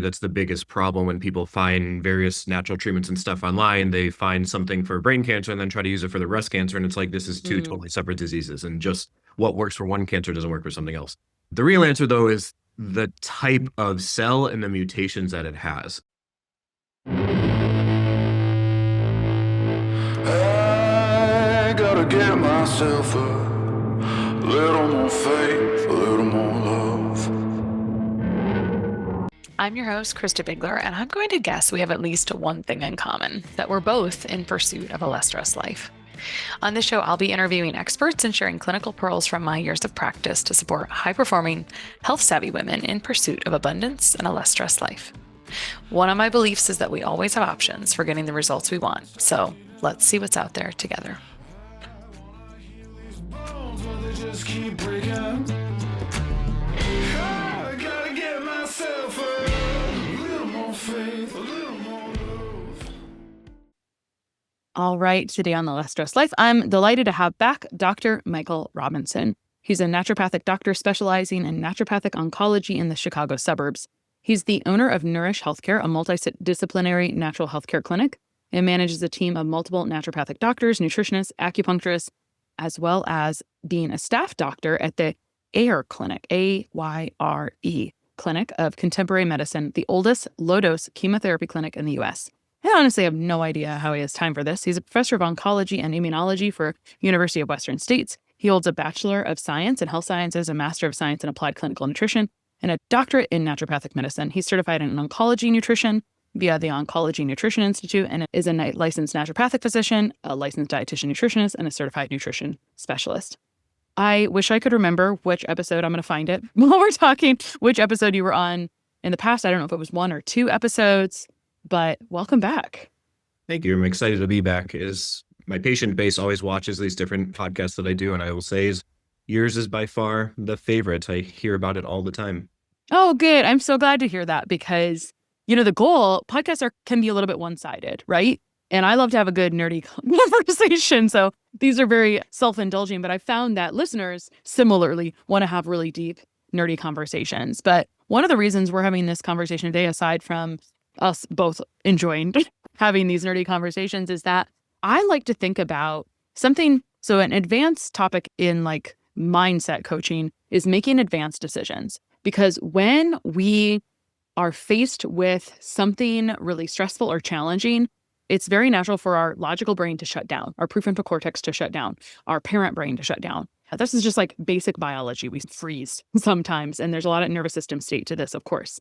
That's the biggest problem when people find various natural treatments and stuff online. They find something for brain cancer and then try to use it for the breast cancer. And it's like, this is two Mm. totally separate diseases. And just what works for one cancer doesn't work for something else. The real answer, though, is the type of cell and the mutations that it has. I gotta get myself a little more faith, a little more love. I'm your host, Christa Bigler, and I'm going to guess we have at least one thing in common, that we're both in pursuit of a less stressed life. On this show, I'll be interviewing experts and sharing clinical pearls from my years of practice to support high-performing, health-savvy women in pursuit of abundance and a less stressed life. One of my beliefs is that we always have options for getting the results we want, so let's see what's out there together. Just keep breaking. I gotta get myself a little more faith, a little more love. All right, today on The Less Stressed Life, I'm delighted to have back Dr. Michael Robinson. He's a naturopathic doctor specializing in naturopathic oncology in the Chicago suburbs. He's the owner of Nourish Healthcare, a multidisciplinary natural healthcare clinic, and manages a team of multiple naturopathic doctors, nutritionists, acupuncturists, as well as being a staff doctor at the AYRE Clinic, AYRE Clinic of Contemporary Medicine, the oldest low-dose chemotherapy clinic in the U.S. I honestly have no idea how he has time for this. He's a professor of oncology and immunology for University of Western States. He holds a Bachelor of Science in Health Sciences, a Master of Science in Applied Clinical Nutrition, and a doctorate in naturopathic medicine. He's certified in oncology nutrition via the Oncology Nutrition Institute and is a licensed naturopathic physician, a licensed dietitian nutritionist, and a certified nutrition specialist. I wish I could remember which episode, I'm going to find it while we're talking, which episode you were on in the past. I don't know if it was 1 or 2 episodes, but welcome back. Thank you. I'm excited to be back. Is my patient base always watches these different podcasts that I do, and I will say yours is by far the favorite. I hear about it all the time. Oh, good. I'm so glad to hear that because, the goal, podcasts can be a little bit one-sided, right? And I love to have a good nerdy conversation. So these are very self-indulging, but I found that listeners similarly want to have really deep, nerdy conversations. But one of the reasons we're having this conversation today, aside from us both enjoying having these nerdy conversations, is that I like to think about something. So an advanced topic in mindset coaching is making advanced decisions. Because when we are faced with something really stressful or challenging, it's very natural for our logical brain to shut down, our prefrontal cortex to shut down, our parent brain to shut down. This is just like basic biology. We freeze sometimes, and there's a lot of nervous system state to this, of course.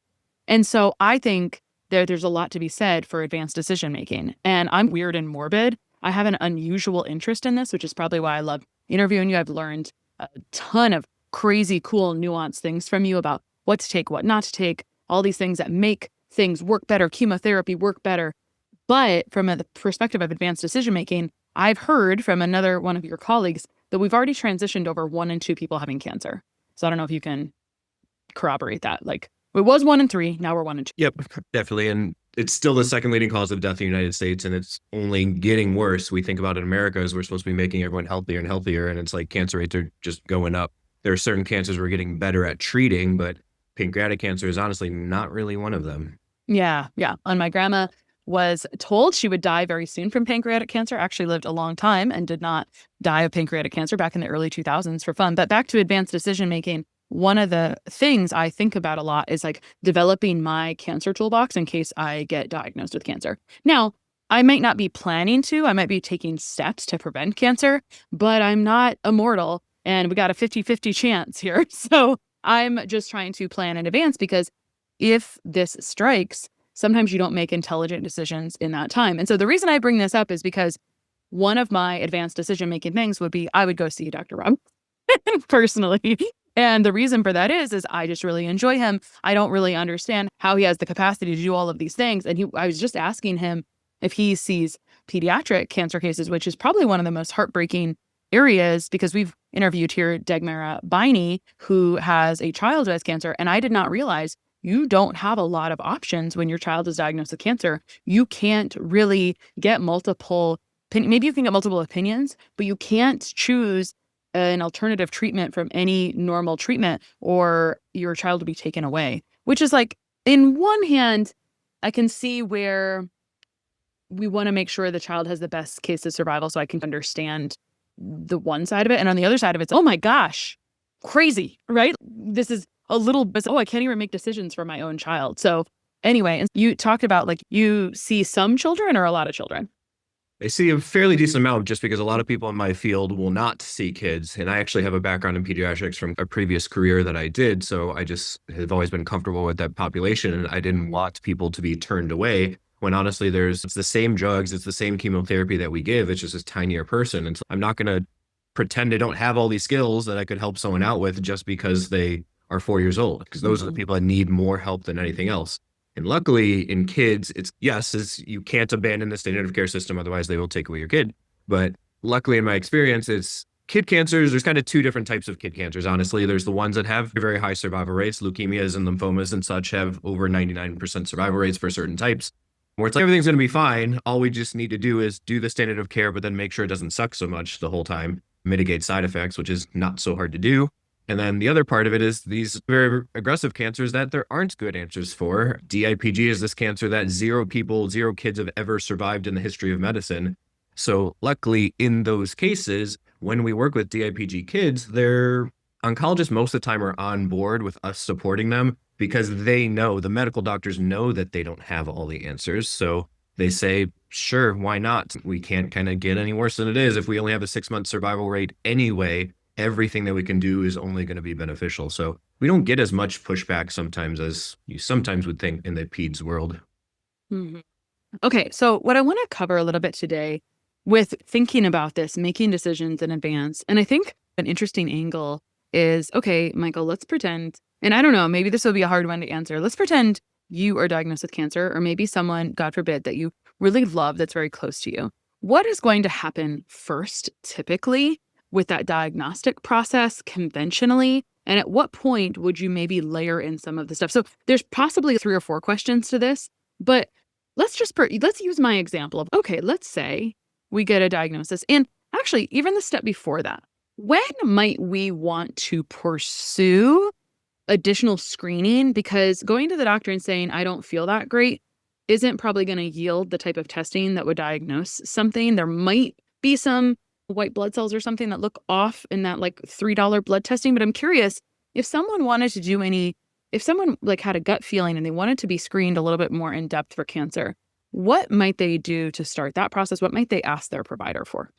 And so I think there's a lot to be said for advanced decision making. And I'm weird and morbid. I have an unusual interest in this, which is probably why I love interviewing you. I've learned a ton of crazy, cool, nuanced things from you about what to take, what not to take, all these things that make things work better, chemotherapy work better. But from the perspective of advanced decision-making, I've heard from another one of your colleagues that we've already transitioned over 1 in 2 people having cancer. So I don't know if you can corroborate that. It was 1 in 3, now we're 1 in 2. Yep, definitely. And it's still the second leading cause of death in the United States, and it's only getting worse. We think about it in America as we're supposed to be making everyone healthier and healthier, and it's like cancer rates are just going up. There are certain cancers we're getting better at treating, but pancreatic cancer is honestly not really one of them. Yeah. And my grandma was told she would die very soon from pancreatic cancer, actually lived a long time and did not die of pancreatic cancer back in the early 2000s for fun. But back to advanced decision-making, one of the things I think about a lot is developing my cancer toolbox in case I get diagnosed with cancer. Now, I might not be planning to, I might be taking steps to prevent cancer, but I'm not immortal and we got a 50-50 chance here. So I'm just trying to plan in advance because if this strikes, sometimes you don't make intelligent decisions in that time. And so the reason I bring this up is because one of my advanced decision-making things would be I would go see Dr. Rob personally. And the reason for that is I just really enjoy him. I don't really understand how he has the capacity to do all of these things. And I was just asking him if he sees pediatric cancer cases, which is probably one of the most heartbreaking areas because we've interviewed here Dagmara Biney, who has a child who has cancer. And I did not realize you don't have a lot of options when your child is diagnosed with cancer. You can't really get maybe you can get multiple opinions, but you can't choose an alternative treatment from any normal treatment or your child will be taken away, which is in one hand, I can see where we want to make sure the child has the best case of survival so I can understand the one side of it. And on the other side of it, it's, oh my gosh, crazy, right? This is a little bit, I can't even make decisions for my own child. So anyway, and you talked about like you see some children or a lot of children? I see a fairly decent amount just because a lot of people in my field will not see kids. And I actually have a background in pediatrics from a previous career that I did. So I just have always been comfortable with that population. And I didn't want people to be turned away when honestly it's the same drugs, it's the same chemotherapy that we give. It's just a tinier person. And so I'm not going to pretend I don't have all these skills that I could help someone out with just because they are 4 years old, because those are the people that need more help than anything else. And luckily in kids, you can't abandon the standard of care system. Otherwise they will take away your kid. But luckily in my experience, it's kid cancers. There's kind of two different types of kid cancers. Honestly, there's the ones that have very high survival rates. Leukemias and lymphomas and such have over 99% survival rates for certain types, where it's like everything's going to be fine. All we just need to do is do the standard of care, but then make sure it doesn't suck so much the whole time, mitigate side effects, which is not so hard to do. And then the other part of it is these very aggressive cancers that there aren't good answers for. DIPG is this cancer that zero kids have ever survived in the history of medicine. So luckily in those cases, when we work with DIPG kids, their oncologists most of the time are on board with us supporting them because the medical doctors know that they don't have all the answers. So they say, sure, why not? We can't kind of get any worse than it is. If we only have a 6-month survival rate anyway, everything that we can do is only going to be beneficial. So we don't get as much pushback sometimes as you sometimes would think in the peds world. Mm-hmm. Okay, so what I want to cover a little bit today with thinking about this, making decisions in advance, and I think an interesting angle is, okay, Michael, let's pretend, and I don't know, maybe this will be a hard one to answer. Let's pretend you are diagnosed with cancer, or maybe someone, God forbid, that you really love that's very close to you. What is going to happen first, typically, with that diagnostic process conventionally? And at what point would you maybe layer in some of the stuff? So there's possibly 3 or 4 questions to this, but let's use my example of, okay, let's say we get a diagnosis. And actually, even the step before that, when might we want to pursue additional screening? Because going to the doctor and saying, I don't feel that great, isn't probably going to yield the type of testing that would diagnose something. There might be some white blood cells or something that look off in that like $3 blood testing. But I'm curious if someone wanted to if someone like had a gut feeling and they wanted to be screened a little bit more in depth for cancer, what might they do to start that process? What might they ask their provider for?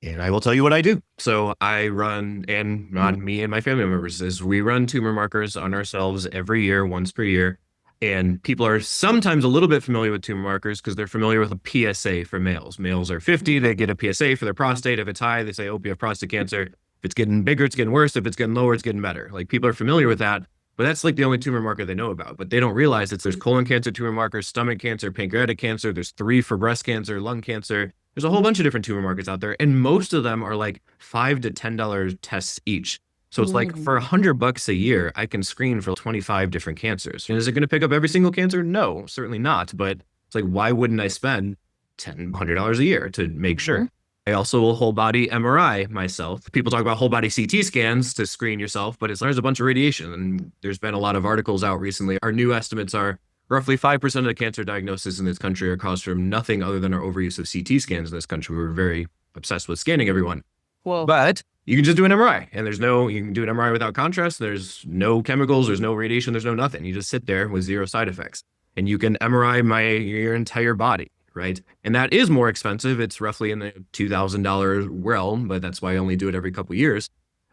And I will tell you what I do. So I run, and on me and my family members, is we run tumor markers on ourselves every year, once per year. And people are sometimes a little bit familiar with tumor markers because they're familiar with a PSA for males. Males are 50, they get a PSA for their prostate. If it's high, they say, oh, you have prostate cancer. If it's getting bigger, it's getting worse. If it's getting lower, it's getting better. Like people are familiar with that, but that's like the only tumor marker they know about. But they don't realize there's colon cancer tumor markers, stomach cancer, pancreatic cancer. There's 3 for breast cancer, lung cancer. There's a whole bunch of different tumor markers out there. And most of them are like $5 to $10 tests each. So it's like for $100 a year, I can screen for 25 different cancers. And is it going to pick up every single cancer? No, certainly not. But it's like, why wouldn't I spend $10, $100 a year to make sure? I also will whole body MRI myself. People talk about whole body CT scans to screen yourself, but there's a bunch of radiation. And there's been a lot of articles out recently. Our new estimates are roughly 5% of the cancer diagnoses in this country are caused from nothing other than our overuse of CT scans in this country. We're very obsessed with scanning everyone. Whoa. But you can just do an MRI, and you can do an MRI without contrast. There's no chemicals, there's no radiation, there's no nothing. You just sit there with 0 side effects, and you can MRI your entire body, right? And that is more expensive. It's roughly in the $2,000 realm, but that's why I only do it every couple of years.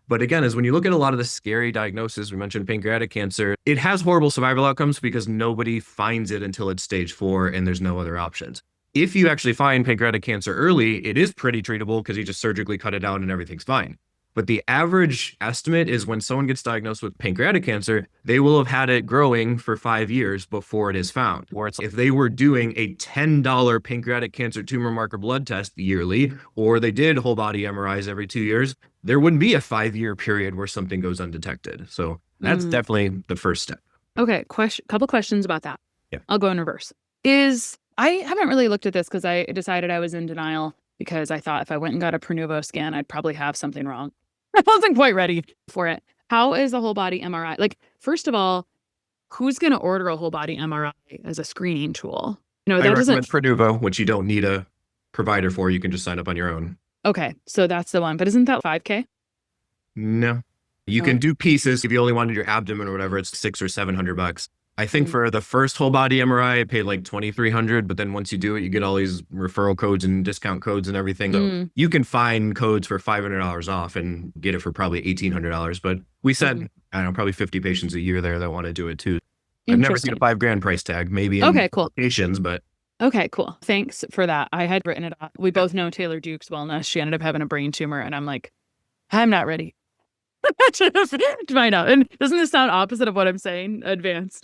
But again, is when you look at a lot of the scary diagnoses, we mentioned pancreatic cancer, it has horrible survival outcomes because nobody finds it until it's stage 4 and there's no other options. If you actually find pancreatic cancer early, it is pretty treatable because you just surgically cut it out and everything's fine. But the average estimate is when someone gets diagnosed with pancreatic cancer, they will have had it growing for 5 years before it is found. Or if they were doing a $10 pancreatic cancer tumor marker blood test yearly, or they did whole body MRIs every 2 years, there wouldn't be a 5-year period where something goes undetected. So that's definitely the first step. Okay, couple questions about that. Yeah. I'll go in reverse. I haven't really looked at this because I decided I was in denial because I thought if I went and got a Pernuvo scan, I'd probably have something wrong. I wasn't quite ready for it. How is a whole body MRI? Like, first of all, who's going to order a whole body MRI as a screening tool? I That doesn't. recommend Pernuvo, which you don't need a provider for. You can just sign up on your own. Okay, so that's the one. But isn't that $5K? No. You can do pieces. If you only wanted your abdomen or whatever, it's $600 or $700. I think for the first whole body MRI, I paid like $2,300. But then once you do it, you get all these referral codes and discount codes and everything. So you can find codes for $500 off and get it for probably $1,800. But we sent, I don't know, probably 50 patients a year there that want to do it too. I've never seen a $5,000 price tag, maybe in patients, but. Okay, cool. Thanks for that. I had written it off. We both know Taylor Duke's wellness. She ended up having a brain tumor, and I'm like, I'm not ready to find out. And doesn't this sound opposite of what I'm saying? Advanced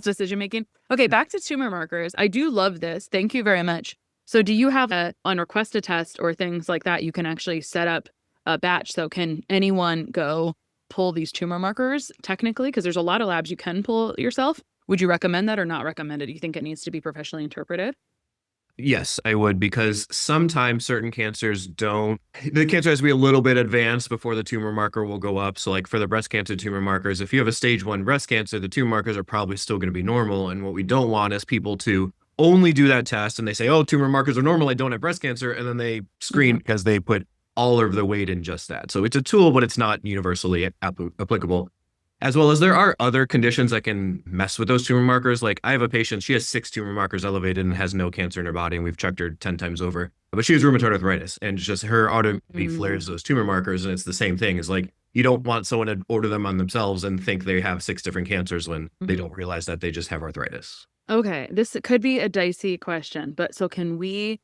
decision making. Okay, back to tumor markers. I do love this. Thank you very much. So do you have on request a test or things like that, you can actually set up a batch? So can anyone go pull these tumor markers technically? Because there's a lot of labs you can pull yourself. Would you recommend that or not recommend it? Do you think it needs to be professionally interpreted? Yes, I would, because sometimes certain cancers don't. The cancer has to be a little bit advanced before the tumor marker will go up. So like for the breast cancer tumor markers, if you have a stage 1 breast cancer, the tumor markers are probably still going to be normal. And what we don't want is people to only do that test and they say, oh, tumor markers are normal, I don't have breast cancer. And then they screen because they put all of the weight in just that. So it's a tool, but it's not universally applicable. As well as there are other conditions that can mess with those tumor markers. Like I have a patient, she has 6 tumor markers elevated and has no cancer in her body. And we've checked her 10 times over, but she has rheumatoid arthritis and just her autoimmunity flares those tumor markers. And it's the same thing. It's like, you don't want someone to order them on themselves and think they have 6 different cancers when they don't realize that they just have arthritis. Okay. This could be a dicey question, but so can we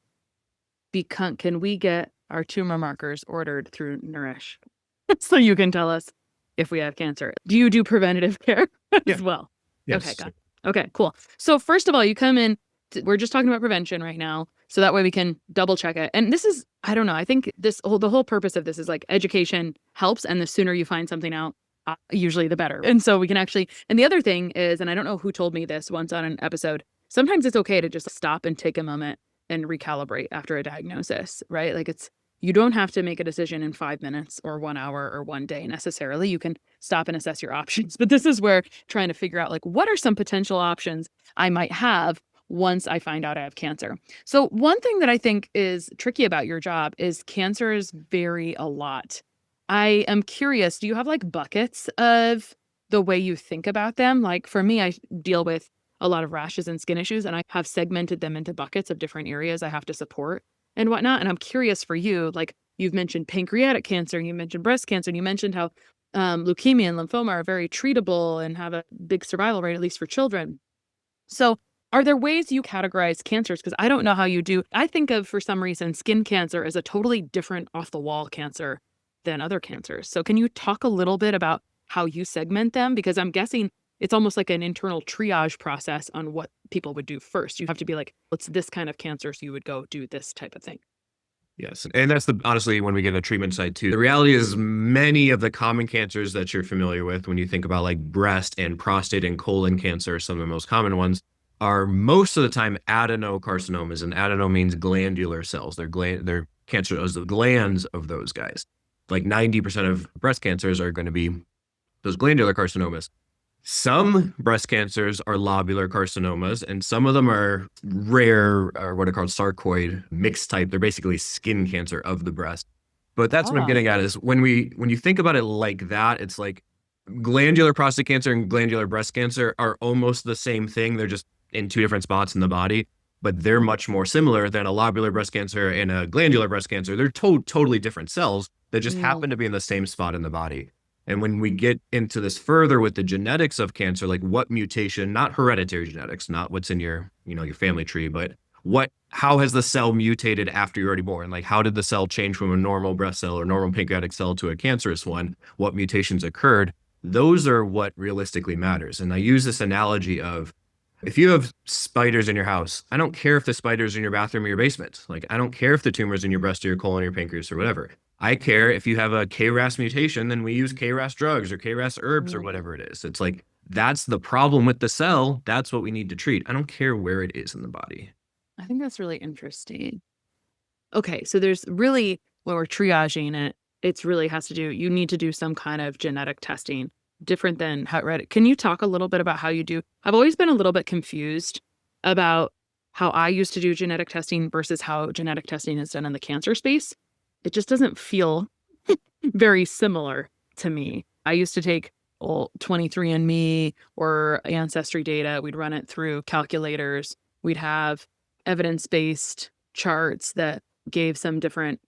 get our tumor markers ordered through Nourish? So you can tell us if we have cancer. Do you do preventative care as well? Yes. Okay, got it. Okay, cool. So first of all, you come in, we're just talking about prevention right now. So that way we can double check it. And this is, I don't know, I think the whole purpose of this is like education helps. And the sooner you find something out, usually the better. And so we can actually, and the other thing is, and I don't know who told me this once on an episode, sometimes it's okay to just stop and take a moment and recalibrate after a diagnosis, right? Like you don't have to make a decision in 5 minutes or 1 hour or 1 day necessarily. You can stop and assess your options. But this is where trying to figure out like, what are some potential options I might have once I find out I have cancer? So one thing that I think is tricky about your job is cancers vary a lot. I am curious, do you have like buckets of the way you think about them? Like for me, I deal with a lot of rashes and skin issues, and I have segmented them into buckets of different areas I have to support and whatnot. And I'm curious for you, like you've mentioned pancreatic cancer, you mentioned breast cancer, and you mentioned how leukemia and lymphoma are very treatable and have a big survival rate, at least for children. So are there ways you categorize cancers? Because I don't know how you do. I think of, for some reason, skin cancer as a totally different off-the-wall cancer than other cancers. So can you talk a little bit about how you segment them? Because I'm guessing it's almost like an internal triage process on what people would do first. You have to be like, what's this kind of cancer? So you would go do this type of thing. Yes. And that's honestly, when we get a treatment side too, the reality is many of the common cancers that you're familiar with, when you think about like breast and prostate and colon cancer, some of the most common ones are most of the time adenocarcinomas. And adeno means glandular cells. They're cancer of the glands of those guys. Like 90% of breast cancers are going to be those glandular carcinomas. Some breast cancers are lobular carcinomas, and some of them are rare, or what are called sarcoid mixed type. They're basically skin cancer of the breast. But that's what I'm getting at is when you think about it like that, it's like glandular prostate cancer and glandular breast cancer are almost the same thing. They're just in 2 different spots in the body, but they're much more similar than a lobular breast cancer and a glandular breast cancer. They're totally different cells that just happen to be in the same spot in the body. And when we get into this further with the genetics of cancer, like what mutation, not hereditary genetics, not what's in your family tree, but how has the cell mutated after you're already born? Like how did the cell change from a normal breast cell or normal pancreatic cell to a cancerous one? What mutations occurred? Those are what realistically matters. And I use this analogy of, if you have spiders in your house, I don't care if the spider's in your bathroom or your basement. Like, I don't care if the tumor's in your breast or your colon or your pancreas or whatever. I care if you have a KRAS mutation, then we use KRAS drugs or KRAS herbs or whatever it is. It's like, that's the problem with the cell. That's what we need to treat. I don't care where it is in the body. I think that's really interesting. Okay, so there's really, when we're triaging it, it's really has to do, you need to do some kind of genetic testing different than how it read. Can you talk a little bit about how you do? I've always been a little bit confused about how I used to do genetic testing versus how genetic testing is done in the cancer space. It just doesn't feel very similar to me. I used to take 23andMe or Ancestry data. We'd run it through calculators. We'd have evidence-based charts that gave some different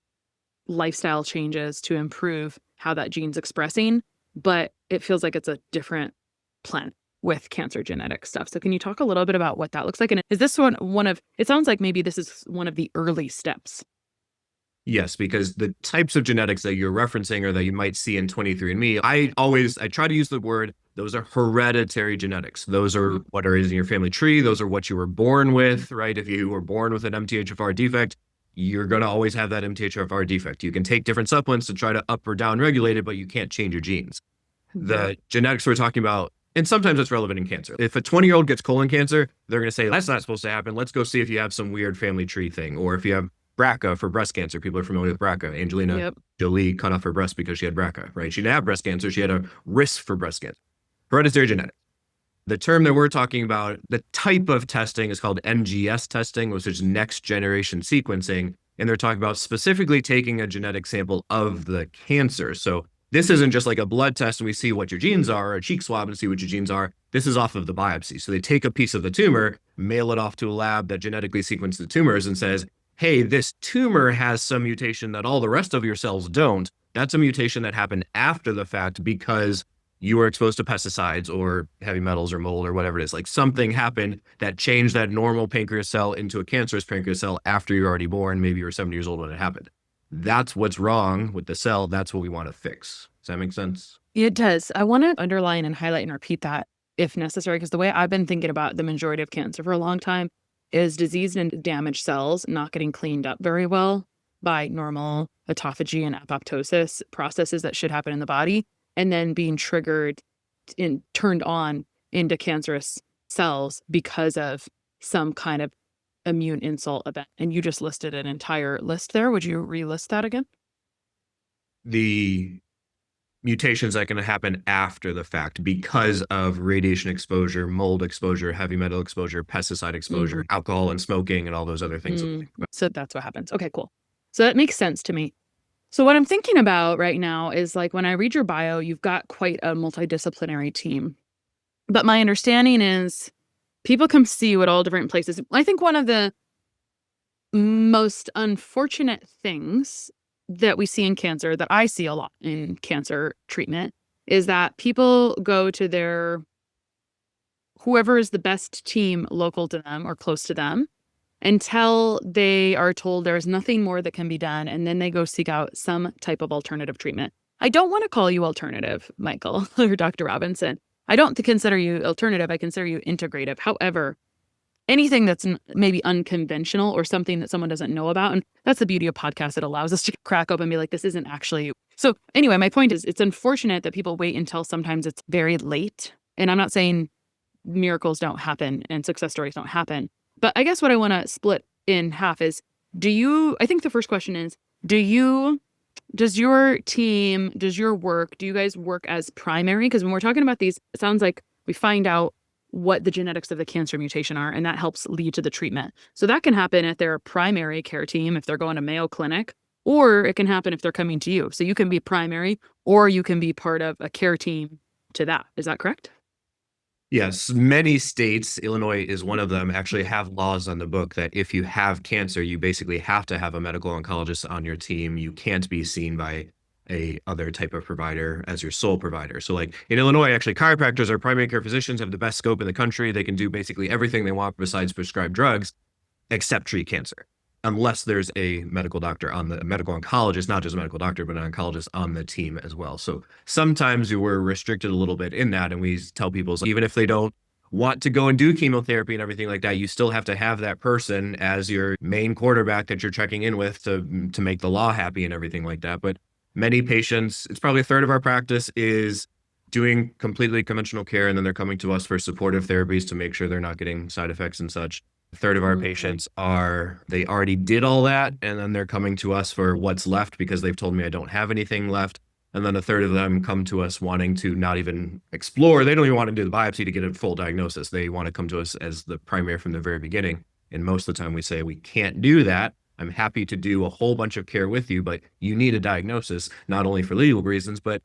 lifestyle changes to improve how that gene's expressing. But it feels like it's a different planet with cancer genetic stuff. So can you talk a little bit about what that looks like? And is this one of, it sounds like maybe this is one of the early steps. Yes, because the types of genetics that you're referencing or that you might see in 23andMe, I try to use the word, those are hereditary genetics. Those are what is in your family tree. Those are what you were born with, right? If you were born with an MTHFR defect, you're going to always have that MTHFR defect. You can take different supplements to try to up or down regulate it, but you can't change your genes. The genetics we're talking about, and sometimes it's relevant in cancer. If a 20-year-old gets colon cancer, they're going to say, that's not supposed to happen. Let's go see if you have some weird family tree thing. Or if you have BRCA for breast cancer. People are familiar with BRCA. Angelina Jolie cut off her breast because she had BRCA, right? She didn't have breast cancer. She had a risk for breast cancer. Hereditary genetics. The term that we're talking about, the type of testing is called NGS testing, which is next generation sequencing. And they're talking about specifically taking a genetic sample of the cancer. So this isn't just like a blood test and we see what your genes are, or a cheek swab and see what your genes are. This is off of the biopsy. So they take a piece of the tumor, mail it off to a lab that genetically sequences the tumors and says, hey, this tumor has some mutation that all the rest of your cells don't. That's a mutation that happened after the fact because you were exposed to pesticides or heavy metals or mold or whatever it is. Like something happened that changed that normal pancreas cell into a cancerous pancreas cell after you're already born. Maybe you were 70 years old when it happened. That's what's wrong with the cell. That's what we want to fix. Does that make sense? It does. I want to underline and highlight and repeat that if necessary, because the way I've been thinking about the majority of cancer for a long time is diseased and damaged cells not getting cleaned up very well by normal autophagy and apoptosis processes that should happen in the body, and then being triggered and turned on into cancerous cells because of some kind of immune insult event. And you just listed an entire list there. Would you relist that again? The mutations that can happen after the fact because of radiation exposure, mold exposure, heavy metal exposure, pesticide exposure, alcohol and smoking, and all those other things. So that's what happens. Okay, cool. So that makes sense to me. So what I'm thinking about right now is like when I read your bio, you've got quite a multidisciplinary team. But my understanding is people come see you at all different places. I think one of the most unfortunate things that we see in cancer, that I see a lot in cancer treatment, is that people go to their whoever is the best team local to them or close to them until they are told there's nothing more that can be done, and then they go seek out some type of alternative treatment. I don't want to call you alternative, Michael, or Dr. Robinson. I don't consider you alternative. I consider you integrative. However, anything that's maybe unconventional or something that someone doesn't know about. And that's the beauty of podcasts. It allows us to crack open and be like, this isn't actually. So anyway, my point is it's unfortunate that people wait until sometimes it's very late. And I'm not saying miracles don't happen and success stories don't happen. But I guess what I want to split in half is, I think the first question is, does your team, does your work, do you guys work as primary? Because when we're talking about these, it sounds like we find out what the genetics of the cancer mutation are, and that helps lead to the treatment. So that can happen at their primary care team if they're going to Mayo Clinic, or it can happen if they're coming to you. So you can be primary, or you can be part of a care team to that. Is that correct? Yes, many states, Illinois is one of them, actually have laws on the book that if you have cancer, you basically have to have a medical oncologist on your team. You can't be seen by a other type of provider as your sole provider. So like in Illinois, actually chiropractors or primary care physicians have the best scope in the country. They can do basically everything they want besides prescribe drugs, except treat cancer, unless there's a medical oncologist, not just a medical doctor, but an oncologist on the team as well. So sometimes we're restricted a little bit in that. And we tell people, even if they don't want to go and do chemotherapy and everything like that, you still have to have that person as your main quarterback that you're checking in with to make the law happy and everything like that. But many patients, it's probably a third of our practice is doing completely conventional care, and then they're coming to us for supportive therapies to make sure they're not getting side effects and such. A third of our patients they already did all that, and then they're coming to us for what's left because they've told me I don't have anything left. And then a third of them come to us wanting to not even explore. They don't even want to do the biopsy to get a full diagnosis. They want to come to us as the primary from the very beginning. And most of the time we say, we can't do that. I'm happy to do a whole bunch of care with you, but you need a diagnosis, not only for legal reasons, but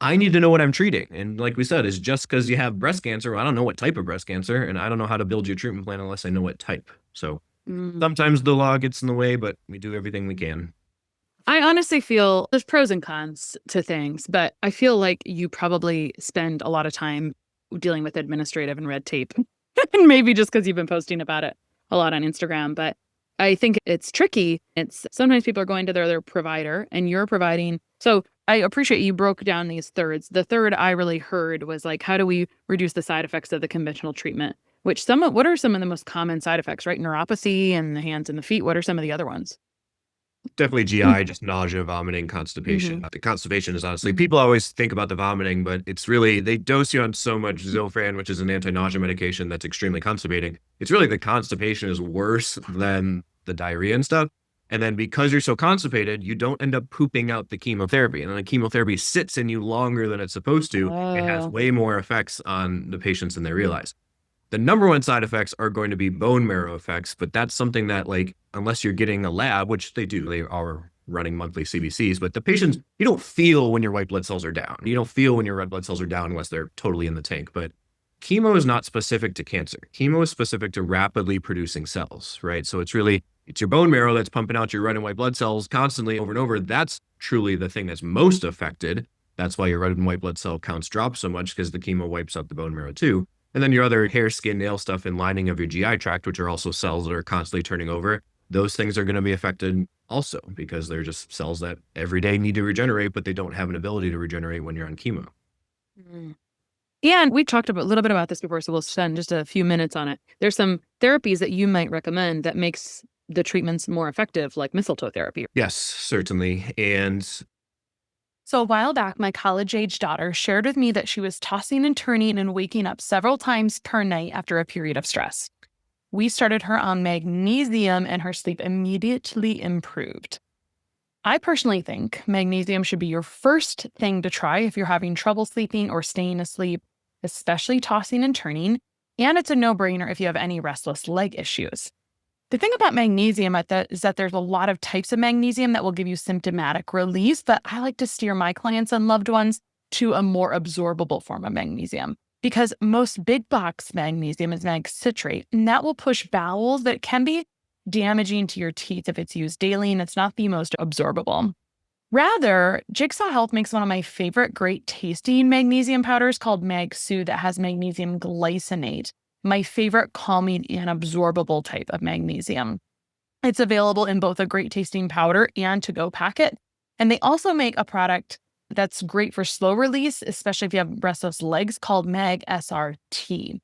I need to know what I'm treating. And like we said, is just because you have breast cancer, well, I don't know what type of breast cancer, and I don't know how to build your treatment plan unless I know what type. So sometimes the law gets in the way, but we do everything we can. I honestly feel there's pros and cons to things, but I feel like you probably spend a lot of time dealing with administrative and red tape. And maybe just because you've been posting about it a lot on Instagram, but I think it's tricky. It's sometimes people are going to their provider and you're providing. So I appreciate you broke down these thirds. The third I really heard was like, how do we reduce the side effects of the conventional treatment? What are some of the most common side effects, right? Neuropathy and the hands and the feet. What are some of the other ones? Definitely GI, just nausea, vomiting, constipation. The constipation is honestly, people always think about the vomiting, but it's really, they dose you on so much Zofran, which is an anti-nausea medication that's extremely constipating. It's really the constipation is worse than the diarrhea and stuff. And then because you're so constipated, you don't end up pooping out the chemotherapy. And then the chemotherapy sits in you longer than it's supposed to. It has way more effects on the patients than they realize. The number one side effects are going to be bone marrow effects, but that's something that, like, unless you're getting a lab, which they do, they are running monthly CBCs, but the patients, you don't feel when your white blood cells are down. You don't feel when your red blood cells are down unless they're totally in the tank. But chemo is not specific to cancer. Chemo is specific to rapidly producing cells, right? So it's your bone marrow that's pumping out your red and white blood cells constantly over and over. That's truly the thing that's most affected. That's why your red and white blood cell counts drop so much, because the chemo wipes out the bone marrow too. And then your other hair, skin, nail stuff and lining of your GI tract, which are also cells that are constantly turning over, those things are going to be affected also, because they're just cells that every day need to regenerate, but they don't have an ability to regenerate when you're on chemo. And we talked a little bit about this before, so we'll spend just a few minutes on it. There's some therapies that you might recommend that makes the treatments more effective, like mistletoe therapy. Yes, certainly. And so a while back, my college-age daughter shared with me that she was tossing and turning and waking up several times per night after a period of stress. We started her on magnesium and her sleep immediately improved. I personally think magnesium should be your first thing to try if you're having trouble sleeping or staying asleep, especially tossing and turning. And it's a no-brainer if you have any restless leg issues. The thing about magnesium is that there's a lot of types of magnesium that will give you symptomatic relief, but I like to steer my clients and loved ones to a more absorbable form of magnesium, because most big box magnesium is mag citrate, and that will push bowels that can be damaging to your teeth if it's used daily, and it's not the most absorbable. Rather, Jigsaw Health makes one of my favorite great tasting magnesium powders called Mag Soothe that has magnesium glycinate, my favorite calming and absorbable type of magnesium. It's available in both a great tasting powder and to-go packet. And they also make a product that's great for slow release, especially if you have restless legs, called Mag SRT.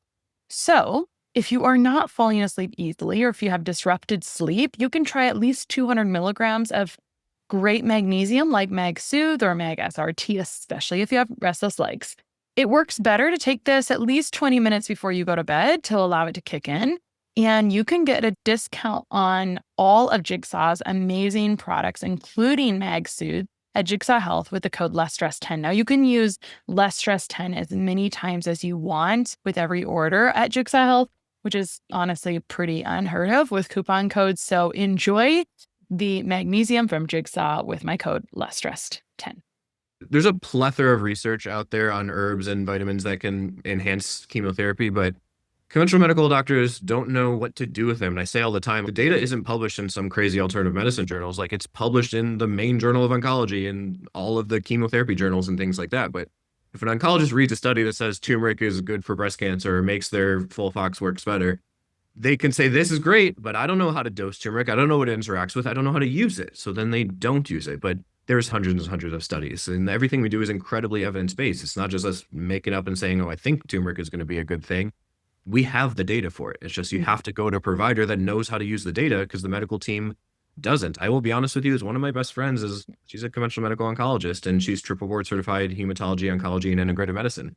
So if you are not falling asleep easily, or if you have disrupted sleep, you can try at least 200 milligrams of great magnesium like Mag Soothe or Mag SRT, especially if you have restless legs. It works better to take this at least 20 minutes before you go to bed to allow it to kick in. And you can get a discount on all of Jigsaw's amazing products, including Mag Soothe, at Jigsaw Health with the code LessStress10. Now, you can use LessStress10 as many times as you want with every order at Jigsaw Health, which is honestly pretty unheard of with coupon codes. So enjoy the magnesium from Jigsaw with my code LessStress10. There's a plethora of research out there on herbs and vitamins that can enhance chemotherapy, but conventional medical doctors don't know what to do with them. And I say all the time, the data isn't published in some crazy alternative medicine journals. Like, it's published in the main journal of oncology and all of the chemotherapy journals and things like that. But if an oncologist reads a study that says turmeric is good for breast cancer or makes their FOLFOX works better, they can say, this is great, but I don't know how to dose turmeric. I don't know what it interacts with. I don't know how to use it. So then they don't use it. But there's hundreds and hundreds of studies, and everything we do is incredibly evidence-based. It's not just us making up and saying, oh, I think turmeric is going to be a good thing. We have the data for it. It's just you have to go to a provider that knows how to use the data, because the medical team doesn't. I will be honest with you, is one of my best friends she's a conventional medical oncologist, and she's triple board certified hematology, oncology, and integrative medicine.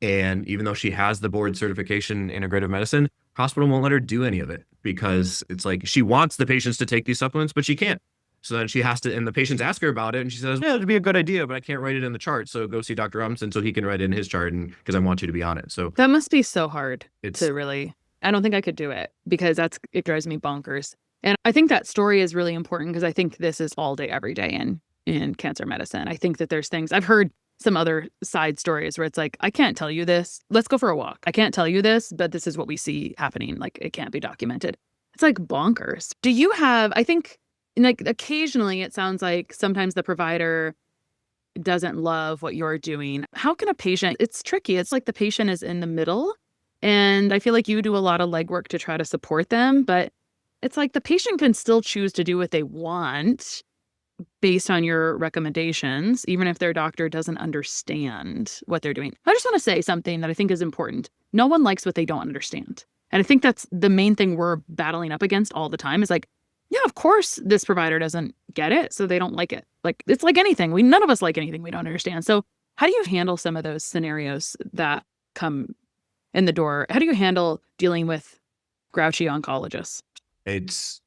And even though she has the board certification in integrative medicine, hospital won't let her do any of it, because it's like she wants the patients to take these supplements, but she can't. So then she has to, and the patients ask her about it, and she says, yeah, it'd be a good idea, but I can't write it in the chart. So go see Dr. Robinson so he can write it in his chart, and because I want you to be on it. So That must be so hard it's to really, I don't think I could do it because it drives me bonkers. And I think that story is really important because I think this is all day, every day in cancer medicine. I think that there's things I've heard some other side stories where it's like, I can't tell you this. Let's go for a walk. I can't tell you this, but this is what we see happening. Like it can't be documented. It's like bonkers. Do you have, I think like occasionally it sounds like sometimes the provider doesn't love what you're doing. How can a patient, it's tricky. It's like the patient is in the middle. And I feel like you do a lot of legwork to try to support them, but it's like the patient can still choose to do what they want based on your recommendations, even if their doctor doesn't understand what they're doing. I just want to say something that I think is important. No one likes what they don't understand. And I think that's the main thing we're battling up against all the time is like, yeah, of course this provider doesn't get it, so they don't like it. Like it's like anything. None of us like anything we don't understand. So how do you handle some of those scenarios that come in the door? How do you handle dealing with grouchy oncologists? It's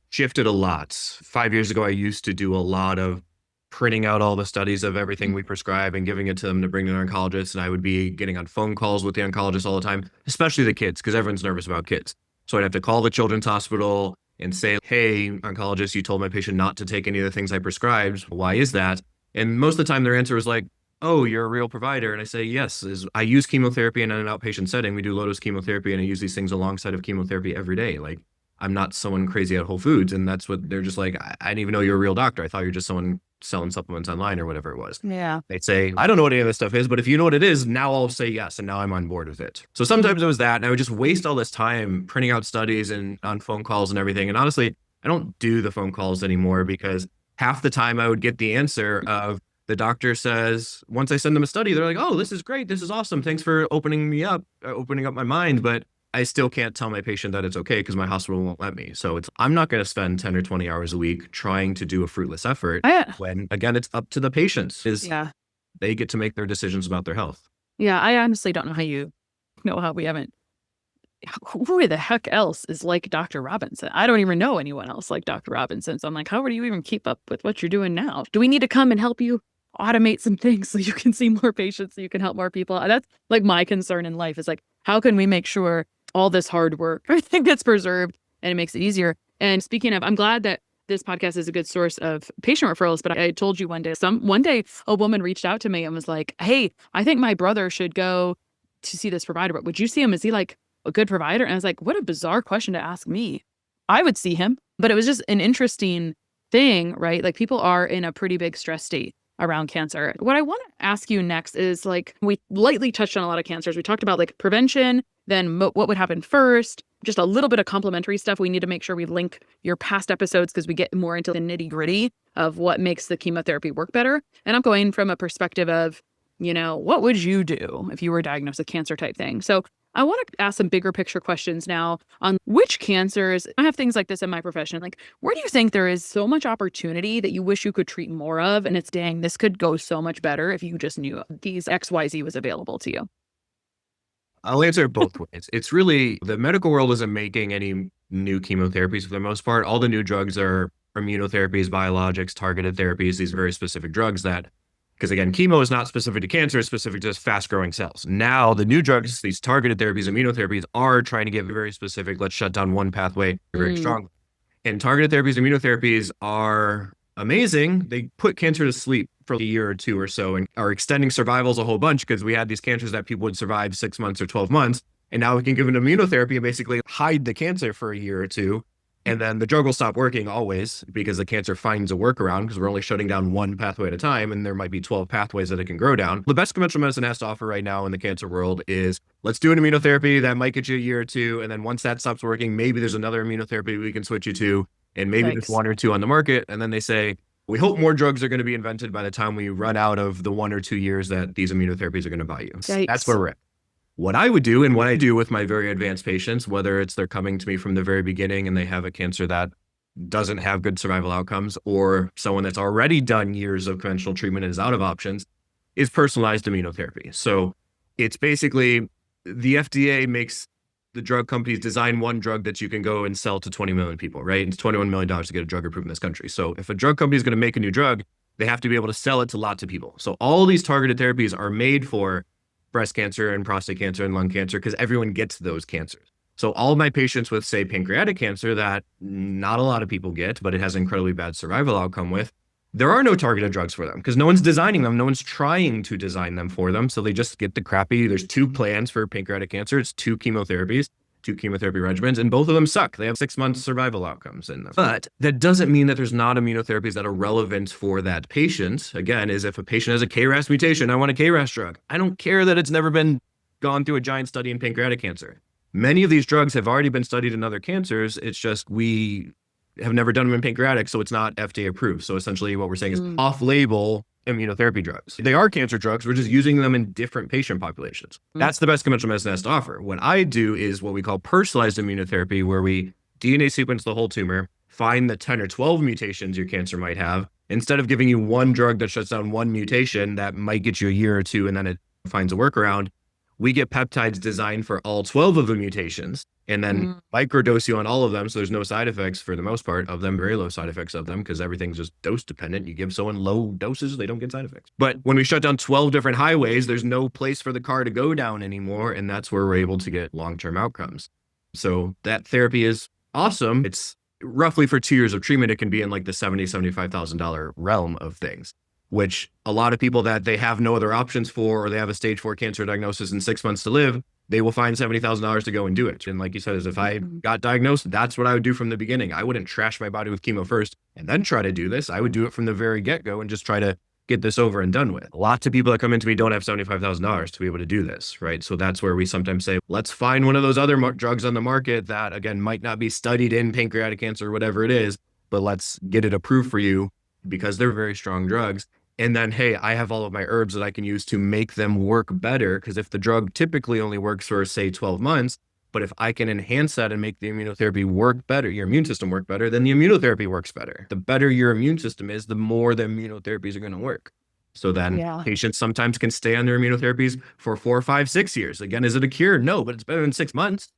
shifted a lot. 5 years ago, I used to do a lot of printing out all the studies of everything we prescribe and giving it to them to bring to an oncologist. And I would be getting on phone calls with the oncologist all the time, especially the kids, because everyone's nervous about kids. So I'd have to call the children's hospital and say, hey, oncologist, you told my patient not to take any of the things I prescribed. Why is that? And most of the time their answer was like, oh, you're a real provider. And I say, yes, I use chemotherapy in an outpatient setting. We do low-dose chemotherapy, and I use these things alongside of chemotherapy every day. Like, I'm not someone crazy at Whole Foods. And that's what they're just like, I didn't even know you're a real doctor. I thought you're just someone selling supplements online or whatever it was. Yeah. They'd say, I don't know what any of this stuff is, but if you know what it is, now I'll say yes. And now I'm on board with it. So sometimes it was that. And I would just waste all this time printing out studies and on phone calls and everything. And honestly, I don't do the phone calls anymore because half the time I would get the answer of the doctor says, once I send them a study, they're like, oh, this is great. This is awesome. Thanks for opening up my mind. But I still can't tell my patient that it's okay because my hospital won't let me. So I'm not going to spend 10 or 20 hours a week trying to do a fruitless effort when, again, it's up to the patients. They get to make their decisions about their health. Yeah, I honestly don't know how you know how we haven't. Who the heck else is like Dr. Robinson? I don't even know anyone else like Dr. Robinson. So I'm like, how do you even keep up with what you're doing now? Do we need to come and help you automate some things so you can see more patients, so you can help more people? That's like my concern in life is like, how can we make sure all this hard work, everything gets preserved and it makes it easier? And speaking of, I'm glad that this podcast is a good source of patient referrals. But I told you one day a woman reached out to me and was like, hey, I think my brother should go to see this provider, but would you see him? Is he like a good provider? And I was like, what a bizarre question to ask me. I would see him, but it was just an interesting thing, right? Like people are in a pretty big stress state around cancer. What I want to ask you next is like, we lightly touched on a lot of cancers. We talked about like prevention, then what would happen first, just a little bit of complementary stuff. We need to make sure we link your past episodes because we get more into the nitty gritty of what makes the chemotherapy work better. And I'm going from a perspective of, what would you do if you were diagnosed with cancer type thing? So I want to ask some bigger picture questions now on which cancers. I have things like this in my profession. Like, where do you think there is so much opportunity that you wish you could treat more of? And it's, dang, this could go so much better if you just knew these XYZ was available to you. I'll answer it both ways. It's really, the medical world isn't making any new chemotherapies for the most part. All the new drugs are immunotherapies, biologics, targeted therapies, these very specific drugs that, because again, chemo is not specific to cancer, it's specific to fast growing cells. Now the new drugs, these targeted therapies, immunotherapies are trying to get very specific. Let's shut down one pathway very strongly. And targeted therapies, immunotherapies are amazing. They put cancer to sleep for a year or two or so and are extending survivals a whole bunch because we had these cancers that people would survive 6 months or 12 months. And now we can give an immunotherapy and basically hide the cancer for a year or two. And then the drug will stop working always because the cancer finds a workaround because we're only shutting down one pathway at a time. And there might be 12 pathways that it can grow down. The best conventional medicine has to offer right now in the cancer world is let's do an immunotherapy that might get you a year or two. And then once that stops working, maybe there's another immunotherapy we can switch you to. And maybe there's one or two on the market. And then they say, we hope more drugs are going to be invented by the time we run out of the 1 or 2 years that these immunotherapies are going to buy you. Yikes. That's where we're at. What I would do and what I do with my very advanced patients, whether it's they're coming to me from the very beginning and they have a cancer that doesn't have good survival outcomes, or someone that's already done years of conventional treatment and is out of options, is personalized immunotherapy. So it's basically the FDA makes the drug companies design one drug that you can go and sell to 20 million people, right? It's $21 million to get a drug approved in this country. So if a drug company is going to make a new drug, they have to be able to sell it to lots of people. So all these targeted therapies are made for breast cancer and prostate cancer and lung cancer because everyone gets those cancers. So all of my patients with, say, pancreatic cancer that not a lot of people get, but it has an incredibly bad survival outcome with, there are no targeted drugs for them because no one's designing them. No one's trying to design them for them. So they just get the crappy, there's 2 plans for pancreatic cancer. It's 2 chemotherapies, 2 chemotherapy regimens, and both of them suck. They have 6 months survival outcomes in them. But that doesn't mean that there's not immunotherapies that are relevant for that patient. Again, is if a patient has a KRAS mutation, I want a KRAS drug. I don't care that it's never been gone through a giant study in pancreatic cancer. Many of these drugs have already been studied in other cancers. It's just we have never done them in pancreatic, so it's not FDA approved. So essentially what we're saying is off-label immunotherapy drugs. They are cancer drugs. We're just using them in different patient populations. That's the best conventional medicine has to offer. What I do is what we call personalized immunotherapy, where we DNA sequence the whole tumor, find the 10 or 12 mutations your cancer might have. Instead of giving you one drug that shuts down one mutation that might get you a year or two and then it finds a workaround, we get peptides designed for all 12 of the mutations and then microdose you on all of them. So there's no side effects for the most part of them, very low side effects of them because everything's just dose dependent. You give someone low doses, they don't get side effects. But when we shut down 12 different highways, there's no place for the car to go down anymore. And that's where we're able to get long-term outcomes. So that therapy is awesome. It's roughly for 2 years of treatment, it can be in like the $70,000, $75,000 realm of things, which a lot of people that they have no other options for, or they have a stage 4 cancer diagnosis and 6 months to live, they will find $70,000 to go and do it. And like you said, is if I got diagnosed, that's what I would do from the beginning. I wouldn't trash my body with chemo first and then try to do this. I would do it from the very get-go and just try to get this over and done with. Lots of people that come into me don't have $75,000 to be able to do this, right? So that's where we sometimes say, let's find one of those other drugs on the market that, again, might not be studied in pancreatic cancer or whatever it is, but let's get it approved for you because they're very strong drugs. And then, hey, I have all of my herbs that I can use to make them work better. Because if the drug typically only works for, say, 12 months, but if I can enhance that and make the immunotherapy work better, your immune system work better, then the immunotherapy works better. The better your immune system is, the more the immunotherapies are going to work. So then patients sometimes can stay on their immunotherapies for 4, 5, 6 years. Again, is it a cure? No, but it's better than 6 months.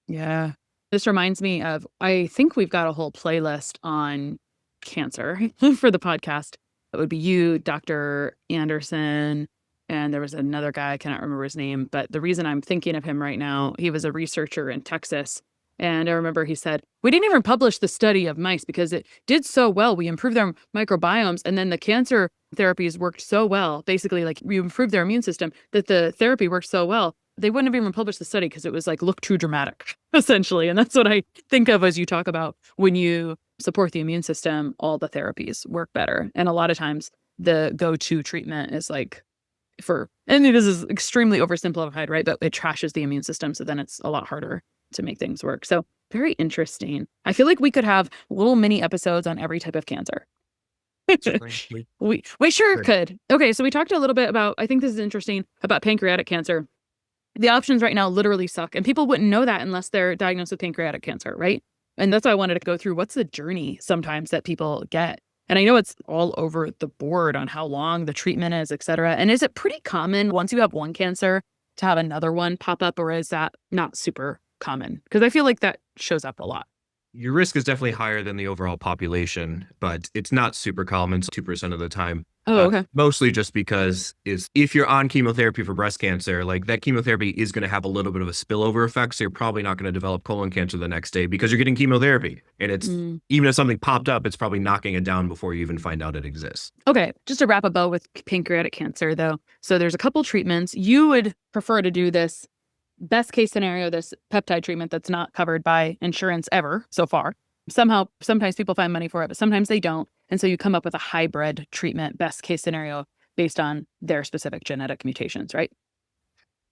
Yeah. This reminds me of, I think we've got a whole playlist on cancer for the podcast. It would be you, Dr. Anderson, and there was another guy, I cannot remember his name, but the reason I'm thinking of him right now, he was a researcher in Texas. And I remember he said, we didn't even publish the study of mice because it did so well. We improved their microbiomes, and then the cancer therapies worked so well. Basically, like we improved their immune system that the therapy worked so well. They wouldn't have even published the study because it was like, look too dramatic, essentially. And that's what I think of as you talk about when you support the immune system, all the therapies work better. And a lot of times the go-to treatment is like and this is extremely oversimplified, right? But it trashes the immune system. So then it's a lot harder to make things work. So very interesting. I feel like we could have little mini episodes on every type of cancer. we sure could. Okay. So we talked a little bit about, I think this is interesting, about pancreatic cancer. The options right now literally suck. And people wouldn't know that unless they're diagnosed with pancreatic cancer, right? And that's why I wanted to go through what's the journey sometimes that people get. And I know it's all over the board on how long the treatment is, et cetera. And is it pretty common once you have one cancer to have another one pop up, or is that not super common? Because I feel like that shows up a lot. Your risk is definitely higher than the overall population, but it's not super common, 2% of the time. Oh, okay. Mostly just because if you're on chemotherapy for breast cancer, like that chemotherapy is going to have a little bit of a spillover effect. So you're probably not going to develop colon cancer the next day because you're getting chemotherapy. And it's even if something popped up, it's probably knocking it down before you even find out it exists. Okay. Just to wrap a bow with pancreatic cancer, though. So there's a couple treatments. You would prefer to do this best case scenario, this peptide treatment that's not covered by insurance ever so far. Sometimes people find money for it, but sometimes they don't. And so you come up with a hybrid treatment, best case scenario, based on their specific genetic mutations, right?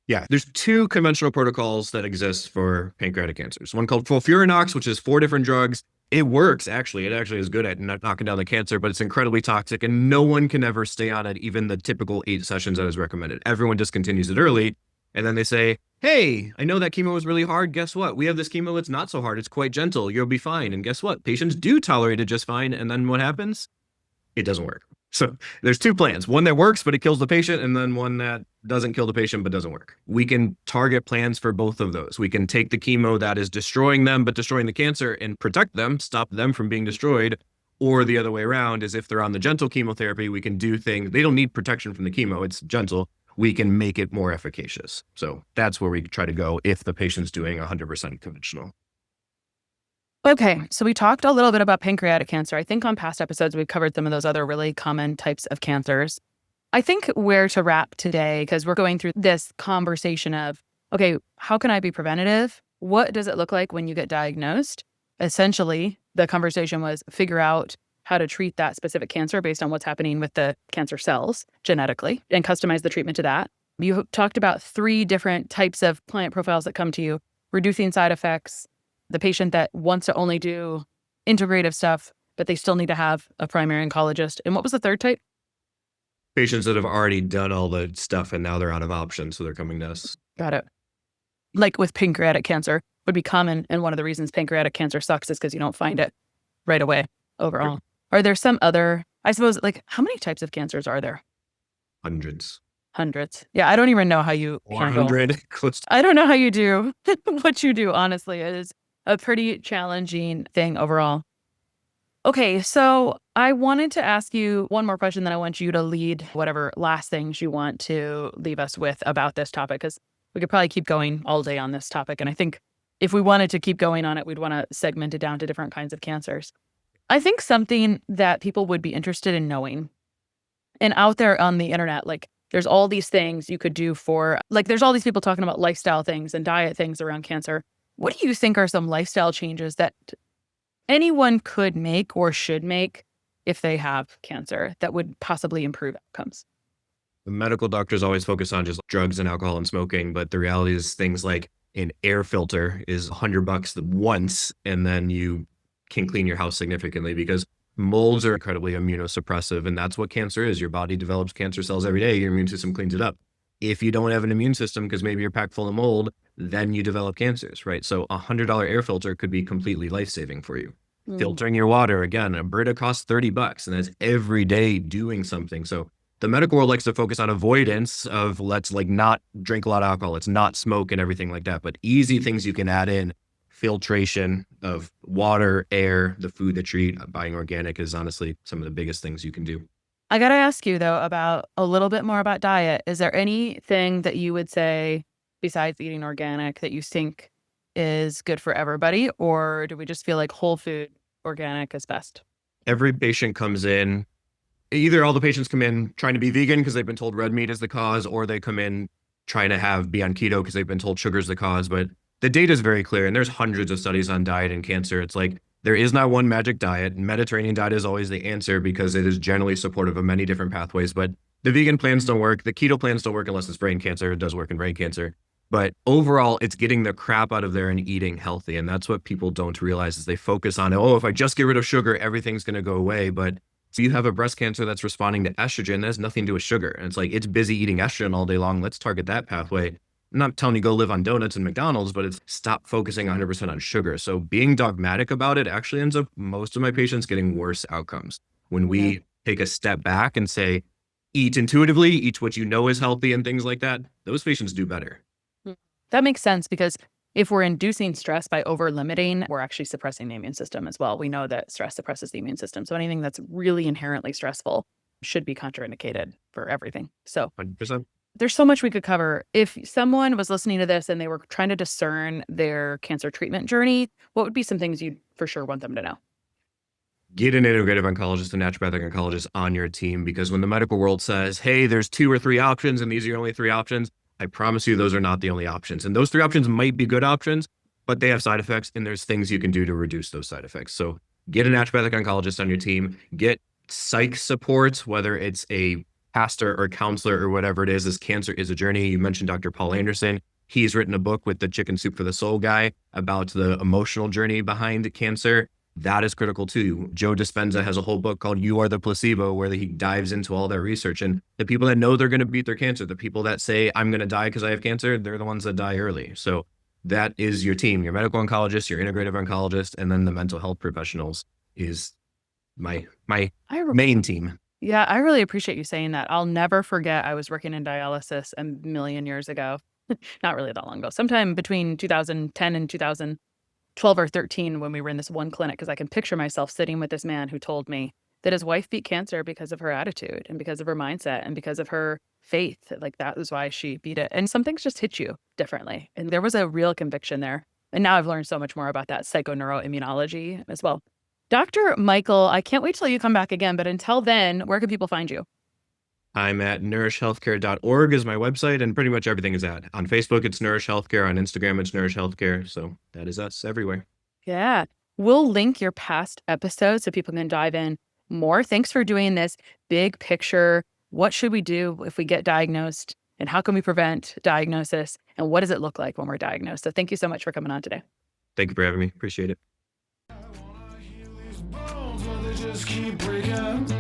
Yeah, there's 2 conventional protocols that exist for pancreatic cancers. One called FOLFIRINOX, which is 4 different drugs. It works, actually. It actually is good at knocking down the cancer, but it's incredibly toxic and no one can ever stay on it, even the typical 8 sessions that is recommended. Everyone discontinues it early. And then they say, hey, I know that chemo was really hard. Guess what? We have this chemo that's not so hard. It's quite gentle. You'll be fine. And guess what? Patients do tolerate it just fine. And then what happens? It doesn't work. So there's two plans, one that works, but it kills the patient, and then one that doesn't kill the patient, but doesn't work. We can target plans for both of those. We can take the chemo that is destroying them, but destroying the cancer, and protect them, stop them from being destroyed. Or the other way around is if they're on the gentle chemotherapy, we can do things. They don't need protection from the chemo. It's gentle. We can make it more efficacious. So that's where we try to go if the patient's doing 100% conventional. Okay, so we talked a little bit about pancreatic cancer. I think on past episodes, we've covered some of those other really common types of cancers. I think where to wrap today, because we're going through this conversation of, okay, how can I be preventative? What does it look like when you get diagnosed? Essentially, the conversation was figure out how to treat that specific cancer based on what's happening with the cancer cells genetically and customize the treatment to that. You talked about 3 different types of client profiles that come to you: reducing side effects, the patient that wants to only do integrative stuff, but they still need to have a primary oncologist. And what was the third type? Patients that have already done all the stuff and now they're out of options, so they're coming to us. Got it. Like with pancreatic cancer would be common. And one of the reasons pancreatic cancer sucks is because you don't find it right away overall. Sure. Are there some other, I suppose, like how many types of cancers are there? Hundreds. Hundreds. Yeah, I don't even know how you handle. 100. Close to I don't know how you do what you do, honestly. It is a pretty challenging thing overall. Okay, so I wanted to ask you one more question, then I want you to lead whatever last things you want to leave us with about this topic, because we could probably keep going all day on this topic. And I think if we wanted to keep going on it, we'd want to segment it down to different kinds of cancers. I think something that people would be interested in knowing, and out there on the internet, like there's all these things you could do for, like there's all these people talking about lifestyle things and diet things around cancer. What do you think are some lifestyle changes that anyone could make or should make if they have cancer that would possibly improve outcomes? The medical doctors always focus on just drugs and alcohol and smoking, but the reality is things like an air filter is $100 once, and then you can clean your house significantly, because molds are incredibly immunosuppressive, and that's what cancer is. Your body develops cancer cells every day. Your immune system cleans it up. If you don't have an immune system, because maybe you're packed full of mold, then you develop cancers, right? So $100 air filter could be completely life-saving for you. Filtering your water, again, a Brita costs $30, and that's every day doing something. So the medical world likes to focus on avoidance of let's like not drink a lot of alcohol, let's not smoke and everything like that. But easy things you can add in: filtration of water, air, the food that you eat. Buying organic is honestly some of the biggest things you can do. I got to ask you, though, about a little bit more about diet. Is there anything that you would say besides eating organic that you think is good for everybody? Or do we just feel like whole food organic is best? Every patient comes in, either all the patients come in trying to be vegan because they've been told red meat is the cause, or they come in trying to be on keto because they've been told sugar is the cause. But the data is very clear, and there's hundreds of studies on diet and cancer. It's like there is not one magic diet. Mediterranean diet is always the answer because it is generally supportive of many different pathways. But the vegan plans don't work. The keto plans don't work unless it's brain cancer. It does work in brain cancer. But overall, it's getting the crap out of there and eating healthy. And that's what people don't realize is they focus on, oh, if I just get rid of sugar, everything's going to go away. But so you have a breast cancer that's responding to estrogen. That has nothing to do with sugar. And it's like, it's busy eating estrogen all day long. Let's target that pathway. I'm not telling you go live on donuts and McDonald's, but it's stop focusing 100% on sugar. So being dogmatic about it actually ends up most of my patients getting worse outcomes. When we take a step back and say, eat intuitively, eat what you know is healthy and things like that, those patients do better. That makes sense, because if we're inducing stress by over limiting, we're actually suppressing the immune system as well. We know that stress suppresses the immune system. So anything that's really inherently stressful should be contraindicated for everything. So 100%. There's so much we could cover. If someone was listening to this and they were trying to discern their cancer treatment journey, what would be some things you'd for sure want them to know? Get an integrative oncologist, a naturopathic oncologist on your team, because when the medical world says, hey, there's 2 or 3 options and these are your only 3 options, I promise you those are not the only options. And those 3 options might be good options, but they have side effects, and there's things you can do to reduce those side effects. So get a naturopathic oncologist on your team, get psych support, whether it's a pastor or counselor or whatever it is. This cancer is a journey. You mentioned Dr. Paul Anderson. He's written a book with the Chicken Soup for the Soul guy about the emotional journey behind cancer. That is critical too. Joe Dispenza has a whole book called You Are the Placebo, where he dives into all their research. And the people that know they're going to beat their cancer, the people that say, I'm going to die because I have cancer, they're the ones that die early. So that is your team, your medical oncologist, your integrative oncologist, and then the mental health professionals is my main team. Yeah, I really appreciate you saying that. I'll never forget I was working in dialysis a million years ago. Not really that long ago. Sometime between 2010 and 2012 or 13 when we were in this one clinic, because I can picture myself sitting with this man who told me that his wife beat cancer because of her attitude and because of her mindset and because of her faith. Like that was why she beat it. And some things just hit you differently. And there was a real conviction there. And now I've learned so much more about that psychoneuroimmunology as well. Dr. Michael, I can't wait till you come back again. But until then, where can people find you? I'm at nourishhealthcare.org is my website, and pretty much everything is at. On Facebook, it's Nourish Healthcare. On Instagram, it's Nourish Healthcare. So that is us everywhere. Yeah. We'll link your past episodes so people can dive in more. Thanks for doing this big picture. What should we do if we get diagnosed? And how can we prevent diagnosis? And what does it look like when we're diagnosed? So thank you so much for coming on today. Thank you for having me. Appreciate it. These bones, but they just keep breaking.